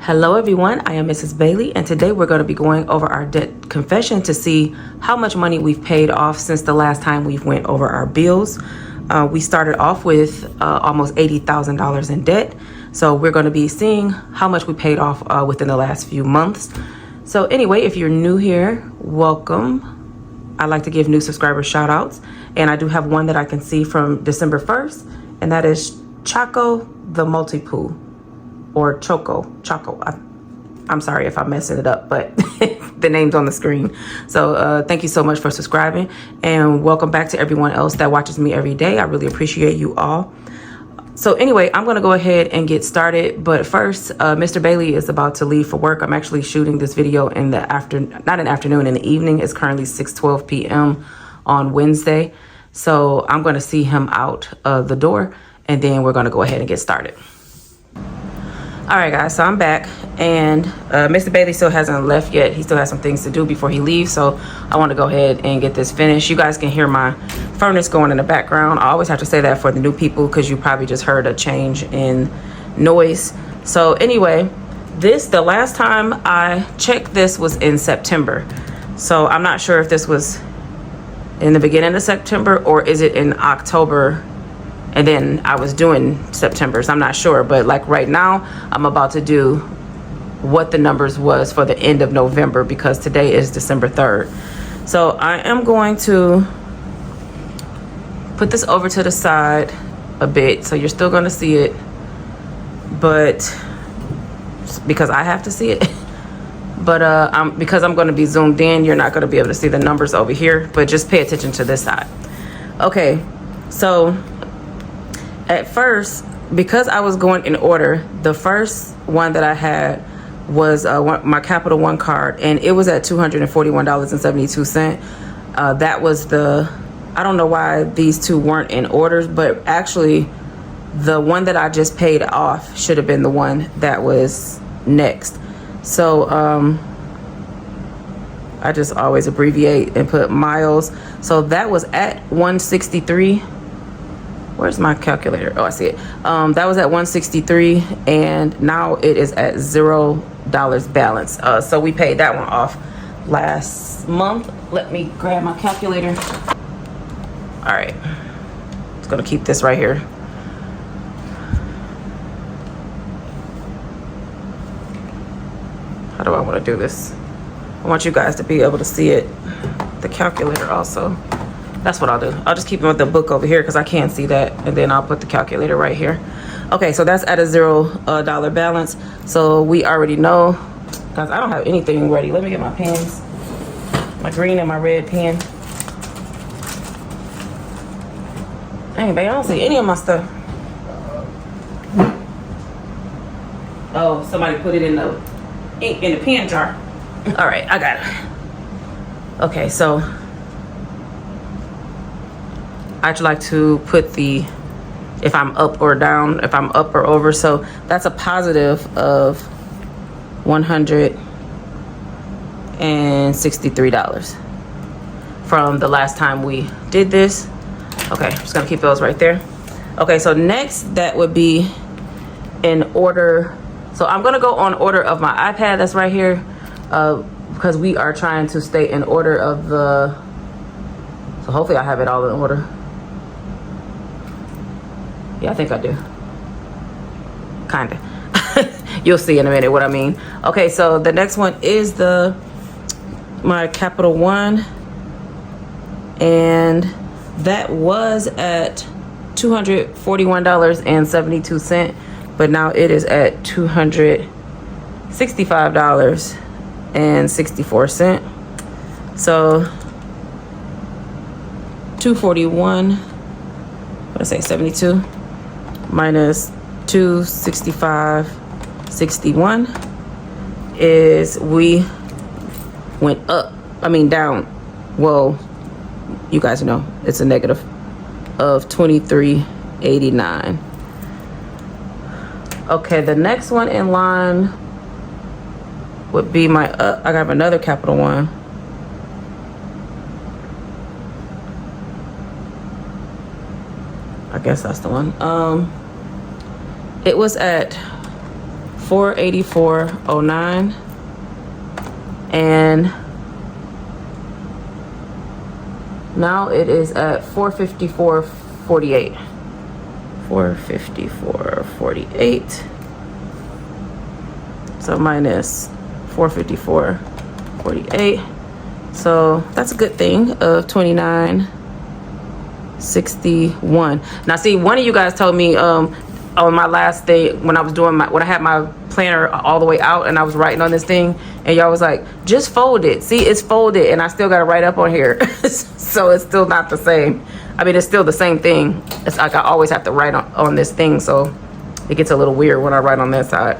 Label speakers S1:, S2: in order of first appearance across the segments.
S1: Hello everyone, I am Mrs. Bailey, and today we're going to be going over our debt confession to see how much money we've paid off since the last time we went over our bills. We started off with almost $80,000 in debt, so we're going to be seeing how much we paid off within the last few months. So anyway, if you're new here, welcome. I like to give new subscribers shout outs, and I do have one that I can see from December 1st, and that is Chaco the Multi-Poo. Or Choco. I'm sorry if I'm messing it up, but the name's on the screen. So thank you so much for subscribing, and welcome back to everyone else that watches me every day. I really appreciate you all. So anyway, I'm going to go ahead and get started. But first, Mr. Bailey is about to leave for work. I'm actually shooting this video in the afternoon, not in the afternoon, in the evening. It's currently 6:12 p.m. on Wednesday. So I'm going to see him out of the door, and then we're going to go ahead and get started. All right, guys, so I'm back, and Mr. Bailey still hasn't left yet. He still has some things to do before he leaves, so I want to go ahead and get this finished. You guys can hear my furnace going in the background. I always have to say that for the new people because you probably just heard a change in noise. So anyway, the last time I checked this was in September. So I'm not sure if this was in the beginning of September or is it in October. And then I was doing September, so I'm not sure. But like right now, I'm about to do what the numbers was for the end of November because today is December 3rd. So I am going to put this over to the side a bit. So you're still going to see it, but because I have to see it. But because I'm going to be zoomed in, you're not going to be able to see the numbers over here. But just pay attention to this side. Okay, so at first, because I was going in order, the first one that I had was my Capital One card, and it was at $241.72. That was I don't know why these two weren't in orders, but actually the one that I just paid off should have been the one that was next. So I just always abbreviate and put miles. So that was at 163. Where's my calculator? Oh, I see it. That was at 163, and now it is at $0 balance. So we paid that one off last month. Let me grab my calculator. All right, just gonna keep this right here. How do I want to do this? I want you guys to be able to see it, the calculator also. That's what I'll do. I'll just keep them with the book over here because I can't see that. And then I'll put the calculator right here. Okay, so that's at a $0 balance. So we already know, guys, I don't have anything ready. Let me get my pens, my green and my red pen. Dang, babe, I don't see any of my stuff. Oh, somebody put it in the ink in the pen jar. All right, I got it. Okay, so I'd like to put if I'm up or down, if I'm up or over. So that's a positive of $163 from the last time we did this. Okay, I'm just gonna keep those right there. Okay, so next that would be in order. So I'm gonna go on order of my iPad that's right here because we are trying to stay in order of so hopefully I have it all in order. Yeah, I think I do. Kinda. You'll see in a minute what I mean. Okay, so the next one is my Capital One, and that was at $241.72, but now it is at $265.64. So 241. What did I say? 72. Minus 265.61 is we went up. I mean down. Well, you guys know it's a negative of 23.89. Okay, the next one in line would be I got another Capital One. I guess that's the one. It was at 484.09, and now it is at 454.48. 454.48. So minus 454.48. So that's a good thing of 29.61. Now see, one of you guys told me on my last thing when I was doing when I had my planner all the way out and I was writing on this thing, and y'all was like, just fold it. See, it's folded, and I still got to write up on here. So it's still not the same. I mean, it's still the same thing. It's like I always have to write on this thing, so it gets a little weird when I write on that side.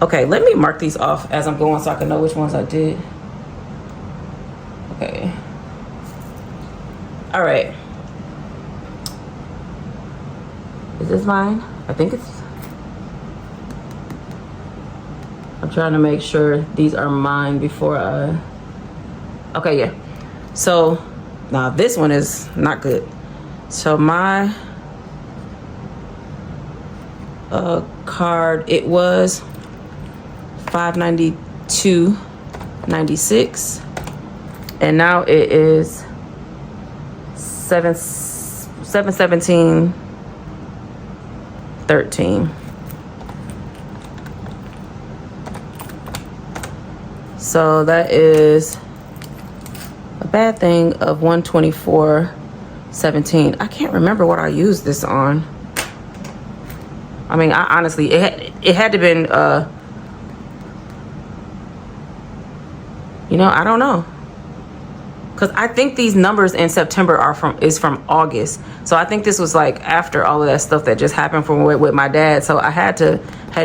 S1: Okay, let me mark these off as I'm going so I can know which ones I did. Okay. All right. Is this mine? I think it's... I'm trying to make sure these are mine before I... Okay, yeah. So, now this one is not good. So my card, it was $592.96, and now it is $717.13. So that is a bad thing of $124.17. I can't remember what I used this on. I mean, I honestly, it had to been you know, I don't know, because I think these numbers in September are from August. So I think this was like after all of that stuff that just happened with my dad. So I had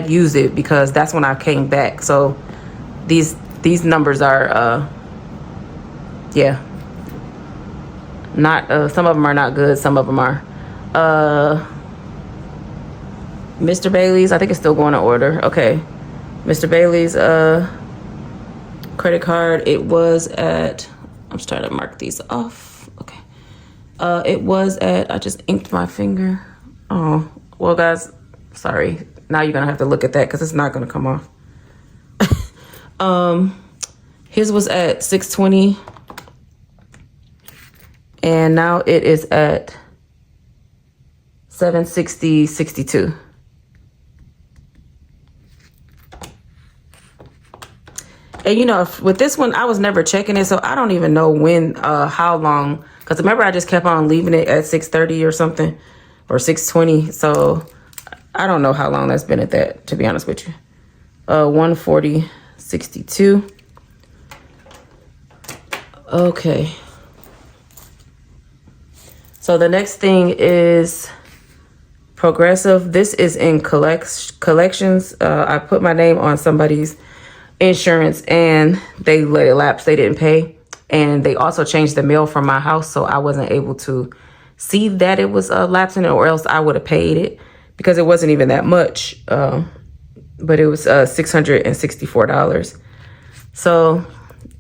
S1: used it because that's when I came back. So these numbers are yeah, not some of them are not good, some of them are. Mr. Bailey's, I think it's still going to order. Okay, Mr. Bailey's credit card, it was at, I'm just trying to mark these off. Okay, it was at, I just inked my finger. Oh, well guys, sorry, now you're gonna have to look at that because it's not gonna come off. His was at 620, and now it is at 760.62. And you know, with this one, I was never checking it, so I don't even know when, how long. Because remember, I just kept on leaving it at 6:30 or something, or 6:20. So I don't know how long that's been at that, to be honest with you. 140.62. Okay. So the next thing is Progressive. This is in collections. I put my name on somebody's insurance and they let it lapse. They didn't pay, and they also changed the mail from my house, so I wasn't able to see that it was lapsing, or else I would have paid it because it wasn't even that much, but it was $664. So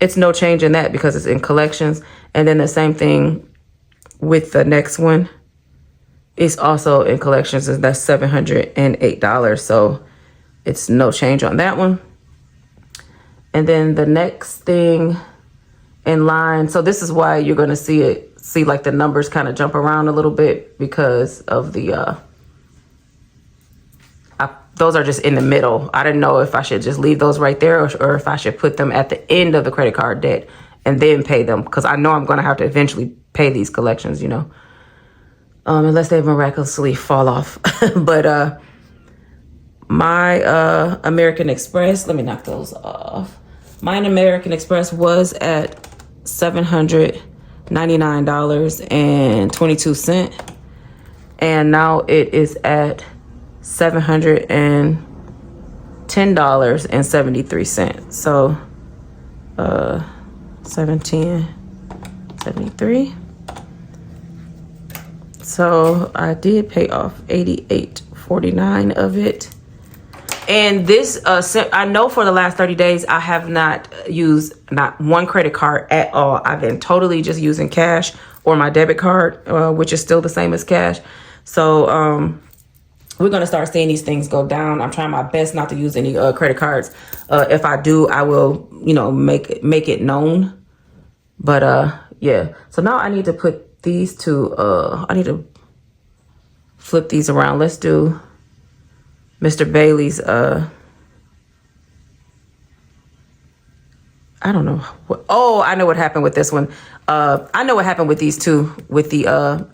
S1: it's no change in that because it's in collections. And then the same thing with the next one, it's also in collections, and that's $708. So it's no change on that one. And then the next thing in line, so this is why you're going to see like the numbers kind of jump around a little bit, because of the, those are just in the middle. I didn't know if I should just leave those right there, or if I should put them at the end of the credit card debt and then pay them, because I know I'm going to have to eventually pay these collections, you know, unless they miraculously fall off. But my American Express, let me knock those off. My American Express was at $799.22, and now it is at $710.73. So 710.73. So I did pay off $88.49 of it. And this, I know for the last 30 days, I have not used not one credit card at all. I've been totally just using cash or my debit card, which is still the same as cash. So we're going to start seeing these things go down. I'm trying my best not to use any credit cards. If I do, I will, you know, make it known. But yeah. So now I need to put these two, I need to flip these around. Let's do Mr. Bailey's, I don't know. Oh, I know what happened with this one. I know what happened with these two, with the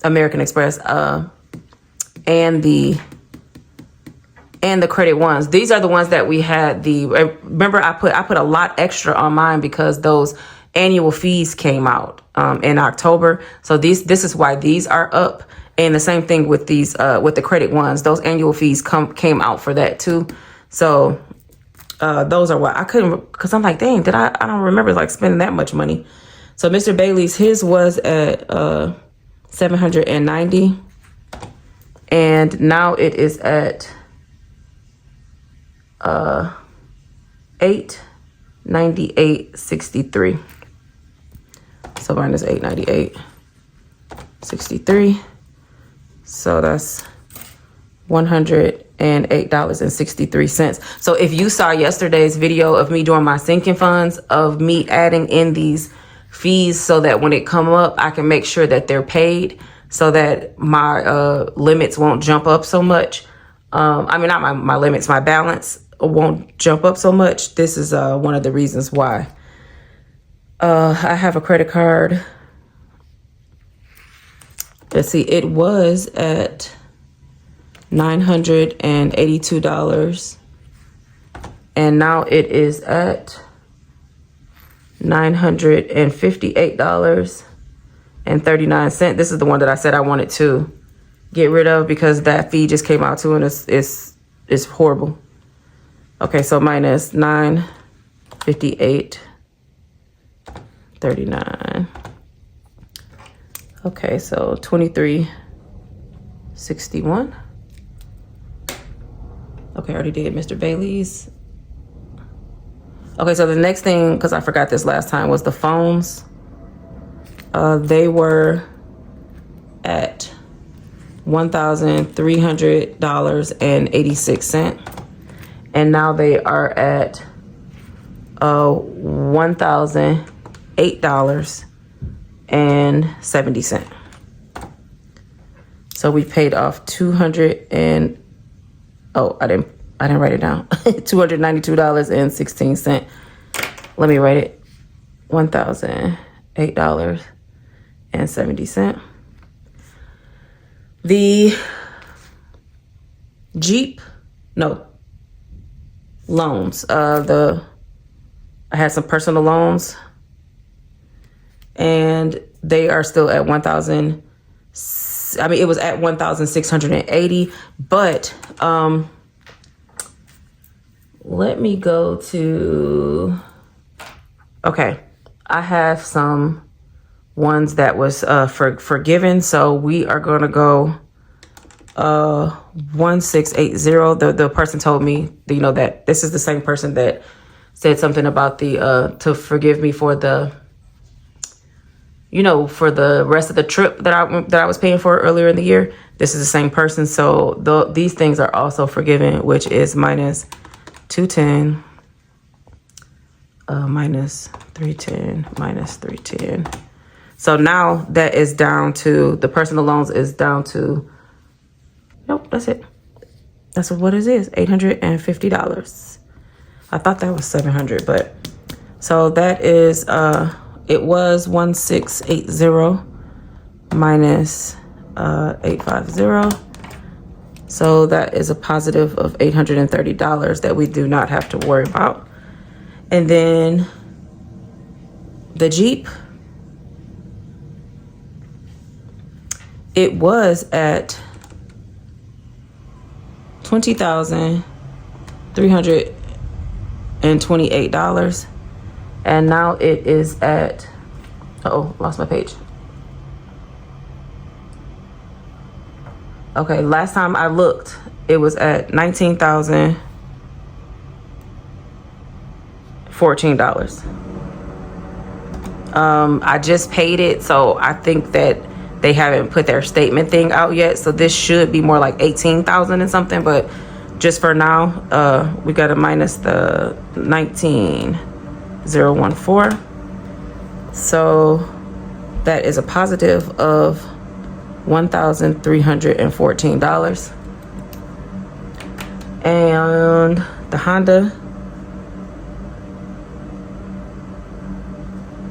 S1: American Express and the credit ones. These are the ones that we had. Remember I put a lot extra on mine because those annual fees came out in October. So this is why these are up. And the same thing with these with the credit ones. Those annual fees came out for that too. So those are what I couldn't, because I'm like, dang, I don't remember like spending that much money. So Mr. Bailey's, his was at $790, and now it is at $898.63. So minus $898.63. So that's $108.63. So if you saw yesterday's video of me doing my sinking funds, of me adding in these fees so that when it come up, I can make sure that they're paid so that my limits won't jump up so much. I mean, not my limits, my balance won't jump up so much. This is one of the reasons why. I have a credit card. Let's see, it was at $982, and now it is at $958.39. This is the one that I said I wanted to get rid of because that fee just came out too, and it's horrible. Okay, so minus $958.39. Okay, so $23.61. Okay, I already did Mr. Bailey's. Okay, so the next thing, because I forgot this last time, was the phones. They were at $1,300.86, and now they are at $1,008.70. So we paid off I didn't write it down. $292.16. Let me write it. $1,008.70. The Jeep, loans. I had some personal loans, and they are still at 1,000. I mean, it was at 1,680, but let me go to, okay, I have some ones that was forgiven, so we are going to go 1680. The person told me, that this is the same person that said something about to forgive me for the, for the rest of the trip that I was paying for earlier in the year. This is the same person. So these things are also forgiven, which is minus 210, minus 310, minus 310. So now that is down to, the personal loans is down to, nope, that's it. That's what it is, $850. I thought that was $700, but so that is, it was 1680 minus 850. So that is a positive of $830 that we do not have to worry about. And then the Jeep, it was at $20,328. And now it is at, lost my page. Okay, last time I looked, it was at $19,014. I just paid it, so I think that they haven't put their statement thing out yet. So this should be more like 18,000 and something, but just for now, we got to minus the 19,014. So that is a positive of $1,314. And the Honda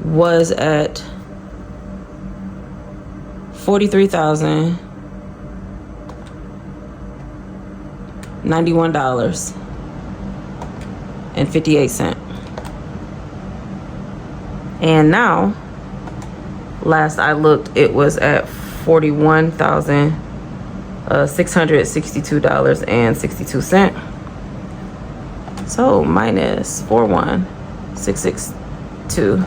S1: was at $43,091.58. And now, last I looked, it was at $41,662.62. So minus 41,662.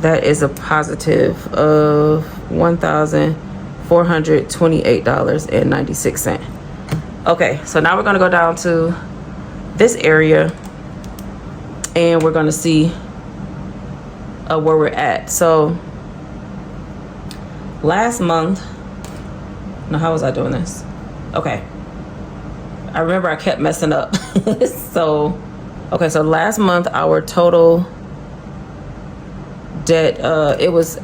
S1: That is a positive of $1,428.96. Okay, so now we're gonna go down to this area and we're gonna see where we're at. So last month, now how was I doing this? Okay, I remember I kept messing up. So last month our total debt, it was,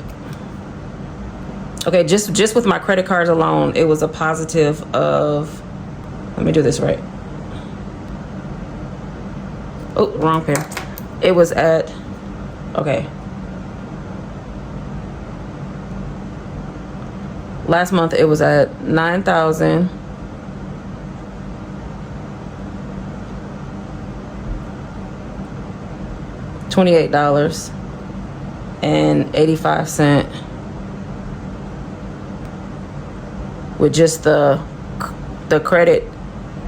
S1: okay, just with my credit cards alone, it was a positive of, let me do this right. Oh, wrong pair. It was at, okay. Last month it was at $9,028.85 with just the credit.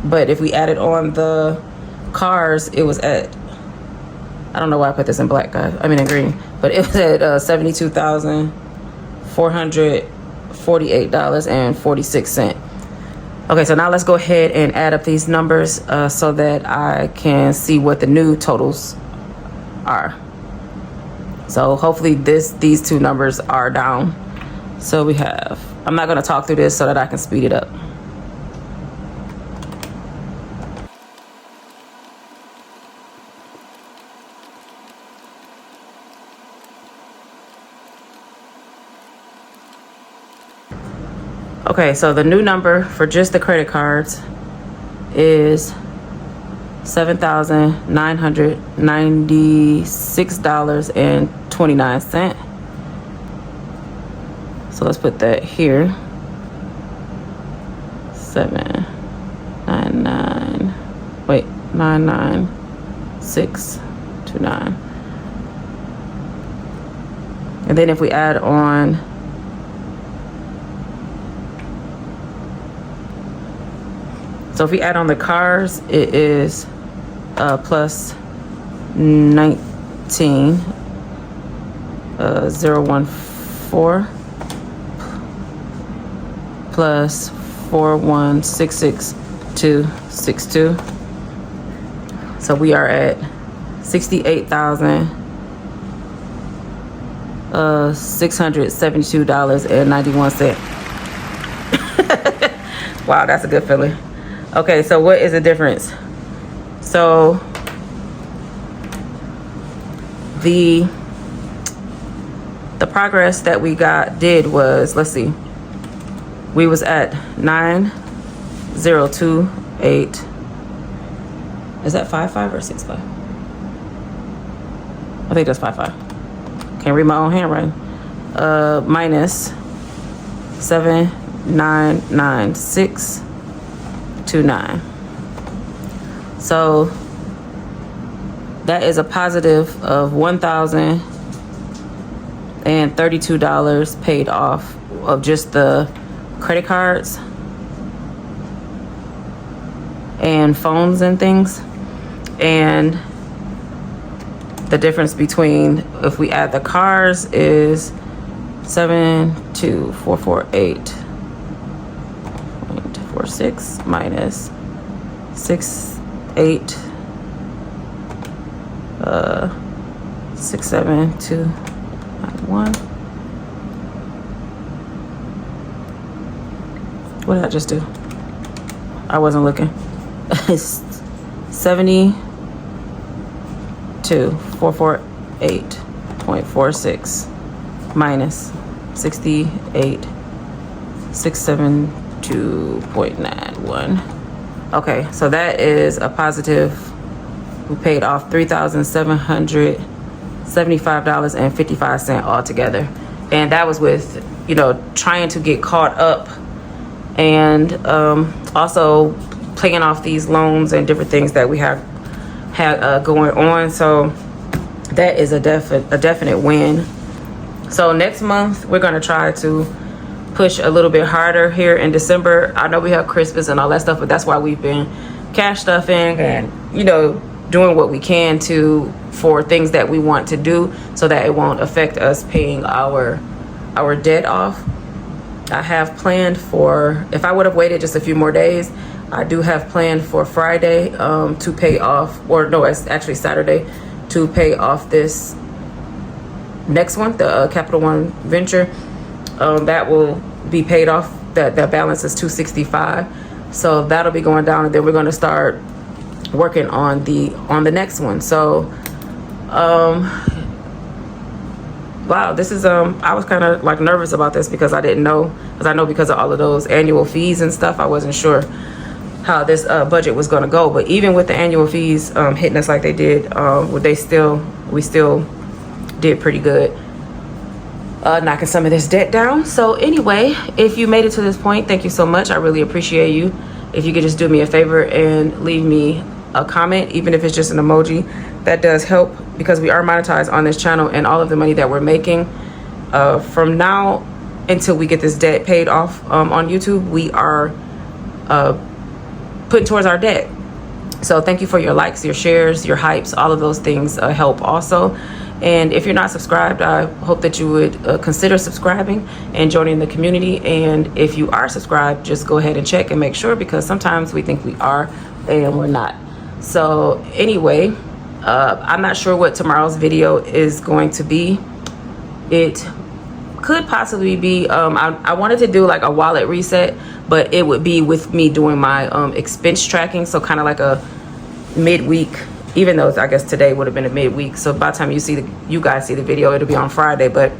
S1: But if we added on the cars, it was at, I don't know why I put this in black, guys. I mean in green, but it was at $72,448.46. Okay, so now let's go ahead and add up these numbers so that I can see what the new totals are. So hopefully these two numbers are down. So we have, I'm not going to talk through this so that I can speed it up. Okay, so the new number for just the credit cards is $7,996.29. So let's put that here. 99629. And then if we add on the cars, it is plus 19,014 plus 41,662. So we are at $68,672.91. Wow, that's a good feeling. Okay, so what is the difference? So the progress that we did was, let's see, we was at 9,028. Is that 5.5 or 6.5? I think that's 5.5. Can't read my own handwriting. Minus 7,996.29. So that is a positive of $1,032 paid off of just the credit cards and phones and things. And the difference between, if we add the cars, is 72,448.46 minus 67291. What did I just do? I wasn't looking. It's 72,448.46 minus 68,672.91. Okay, so that is a positive. We paid off $3,775.55 altogether, and that was with, you know, trying to get caught up and also paying off these loans and different things that we had going on. So that is a definite win. So next month we're going to try to push a little bit harder here in December. I know we have Christmas and all that stuff, but that's why we've been cash stuffing and, you know, doing what we can for things that we want to do so that it won't affect us paying our debt off. I have planned for, if I would have waited just a few more days, I do have planned for Friday to pay off, or no, it's actually Saturday, to pay off this next one, the Capital One venture. That will be paid off. That balance is $265. So that'll be going down, and then we're going to start working on the next one. So wow, this is I was kind of like nervous about this because I didn't know, because I know because of all of those annual fees and stuff, I wasn't sure how this budget was going to go. But even with the annual fees hitting us like they did, we still did pretty good, knocking some of this debt down. So anyway, if you made it to this point, thank you so much. I really appreciate you. If you could just do me a favor and leave me a comment, even if it's just an emoji, that does help, because we are monetized on this channel, and all of the money that we're making from now until we get this debt paid off on YouTube, we are putting towards our debt. So thank you for your likes, your shares, your hypes. All of those things help also. And if you're not subscribed, I hope that you would consider subscribing and joining the community. And if you are subscribed, just go ahead and check and make sure, because sometimes we think we are and we're not. So anyway, I'm not sure what tomorrow's video is going to be. It could possibly be, I wanted to do like a wallet reset, but it would be with me doing my expense tracking. So kind of like a midweek, even though I guess today would have been a midweek. So by the time you guys see the video, it'll be on Friday. But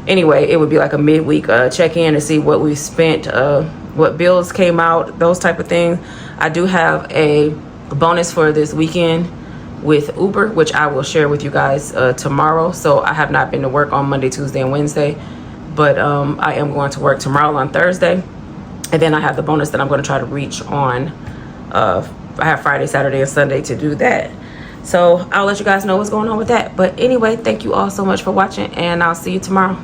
S1: anyway, it would be like a midweek check-in to see what we spent, what bills came out, those type of things. I do have a bonus for this weekend with Uber, which I will share with you guys tomorrow. So I have not been to work on Monday, Tuesday, and Wednesday, but I am going to work tomorrow on Thursday. And then I have the bonus that I'm going to try to reach on, I have Friday, Saturday, and Sunday to do that. So I'll let you guys know what's going on with that. But anyway, thank you all so much for watching, and I'll see you tomorrow.